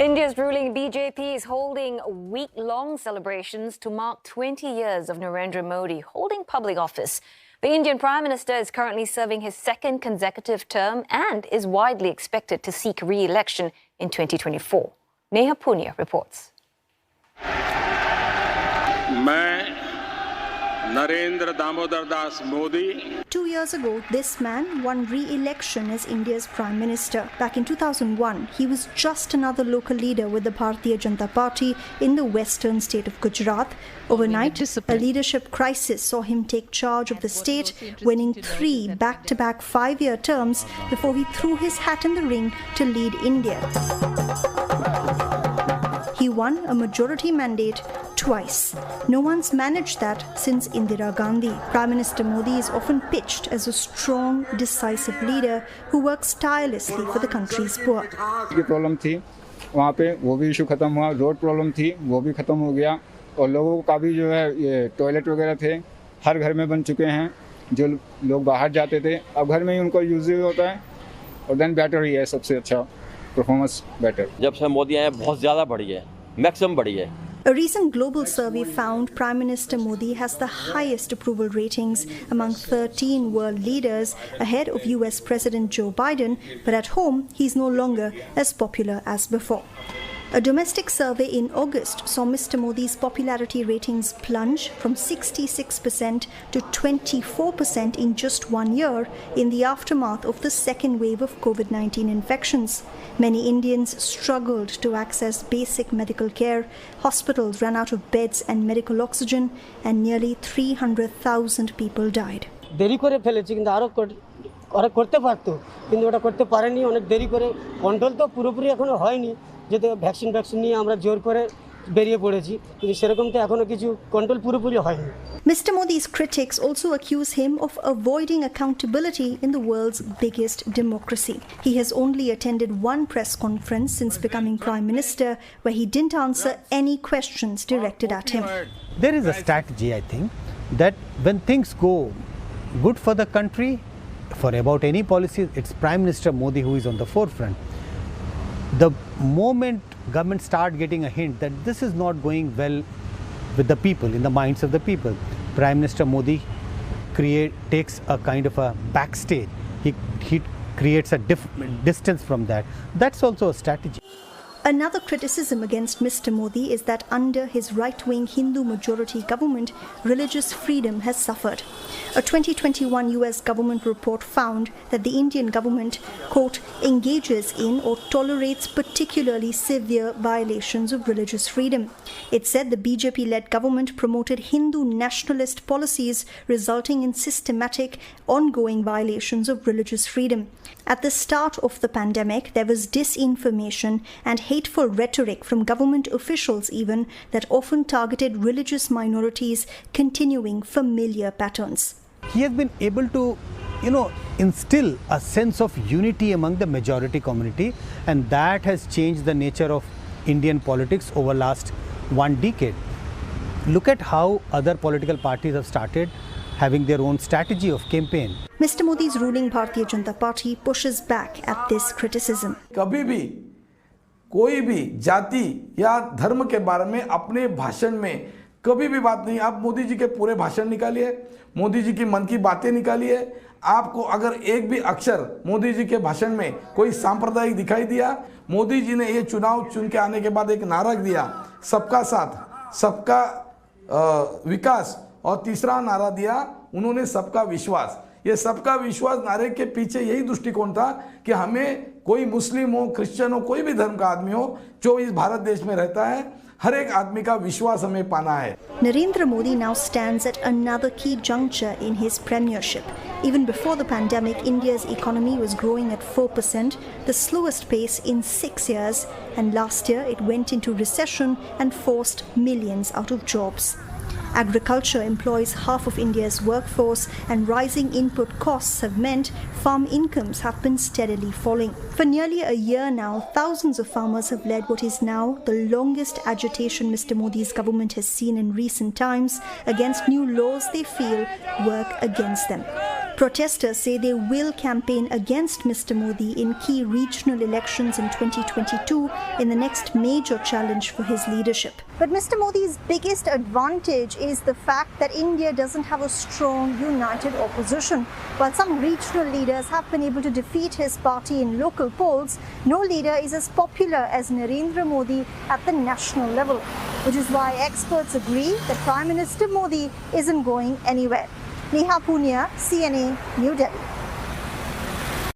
India's ruling BJP is holding week-long celebrations to mark 20 years of Narendra Modi holding public office. The Indian Prime Minister is currently serving his second consecutive term and is widely expected to seek re-election in 2024. Neha Punya reports. Narendra Damodar Das Modi. 2 years ago, this man won re-election as India's Prime Minister. Back in 2001, he was just another local leader with the Bharatiya Janata Party in the western state of Gujarat. Overnight, a leadership crisis saw him take charge of the state, winning 3 back-to-back 5-year terms before he threw his hat in the ring to lead India. He won a majority mandate twice. No one's managed that since Indira Gandhi. Prime Minister Modi is often pitched as a strong, decisive leader who works tirelessly for the country's poor. Problem थी वहाँ पे वो भी issue खत्म हुआ, road problem थी वो भी खत्म हो गया और लोगों का भी जो है ये टॉयलेट वगैरह थे हर घर में बन चुके हैं जो लोग बाहर जाते थे अब घर में ही उनको यूज होता है और देन बेटर ही है सबसे अच्छा परफॉर्मेंस बेटर जब से मोदी आए बहुत ज़्यादा बढ़ी है मैक्सिमम बढ़ी है A recent global survey found Prime Minister Modi has the highest approval ratings among 13 world leaders, ahead of US President Joe Biden, but at home he's no longer as popular as before. A domestic survey in August saw Mr. Modi's popularity ratings plunge from 66% to 24% in just 1 year in the aftermath of the second wave of COVID-19 infections. Many Indians struggled to access basic medical care, hospitals ran out of beds and medical oxygen, and nearly 300,000 people died. দেরি করে ফেলেছি কিন্তু আরো করতে পারতো কিন্তু ওটা করতে পারেনি অনেক দেরি করে কন্ট্রোল তো পুরোপুরি এখনো হয়নি যেটা ভ্যাকসিন নিয়ে আমরা জোর করে বেরিয়ে পড়েছি কিন্তু সেরকম তো এখনো কিছু কন্ট্রোল পুরোপুরি হয়নি Mr. Modi's critics also accuse him of avoiding accountability in the world's biggest democracy. He has only attended one press conference since becoming Prime Minister where he didn't answer any questions directed at him. There is a strategy, I think, that when things go good for the country, for about any policy, it's Prime Minister Modi who is on the forefront. The moment government start getting a hint that this is not going well with the people, in the minds of the people, Prime Minister Modi takes a kind of a backstage. He creates a distance from that. That's also a strategy. Another criticism against Mr. Modi is that under his right-wing Hindu majority government, religious freedom has suffered. A 2021 US government report found that the Indian government, quote, engages in or tolerates particularly severe violations of religious freedom. It said the BJP-led government promoted Hindu nationalist policies resulting in systematic, ongoing violations of religious freedom. At the start of the pandemic, there was disinformation and hateful rhetoric from government officials even that often targeted religious minorities, continuing familiar patterns. He has been able to, instill a sense of unity among the majority community, and that has changed the nature of Indian politics over last 1 decade. Look at how other political parties have started having their own strategy of campaign. Mr. Modi's ruling Bharatiya Janata Party pushes back at this criticism. कभी भी कोई भी जाति या धर्म के बारे में अपने भाषण में कभी भी बात नहीं आप मोदी जी के पूरे भाषण निकालिए मोदी जी की मन की बातें निकालिए आपको अगर एक भी अक्षर मोदी जी के भाषण में कोई सांप्रदायिक दिखाई दिया मोदी जी ने ये चुनाव चुन के आने के बाद एक नारा दिया सबका साथ सबका विकास और तीसरा नारा दिया उन्होंने सबका विश्वास ये सबका विश्वास नारे के पीछे यही दृष्टिकोण था कि हमें कोई मुस्लिम हो क्रिश्चियन हो कोई भी धर्म का आदमी हो जो इस भारत देश में रहता है हर एक आदमी का विश्वास हमें पाना है Narendra Modi now stands at another key juncture in his premiership. Even before the pandemic, India's economy was growing at 4%, the slowest pace in 6 years, and last year it went into recession and forced millions out of jobs. Agriculture employs half of India's workforce, and rising input costs have meant farm incomes have been steadily falling. For nearly a year now, thousands of farmers have led what is now the longest agitation Mr. Modi's government has seen in recent times against new laws they feel work against them. Protesters say they will campaign against Mr. Modi in key regional elections in 2022 in the next major challenge for his leadership. But Mr. Modi's biggest advantage is the fact that India doesn't have a strong, united opposition. While some regional leaders have been able to defeat his party in local polls, no leader is as popular as Narendra Modi at the national level, which is why experts agree that Prime Minister Modi isn't going anywhere. Neha Punia, CNA, New Delhi.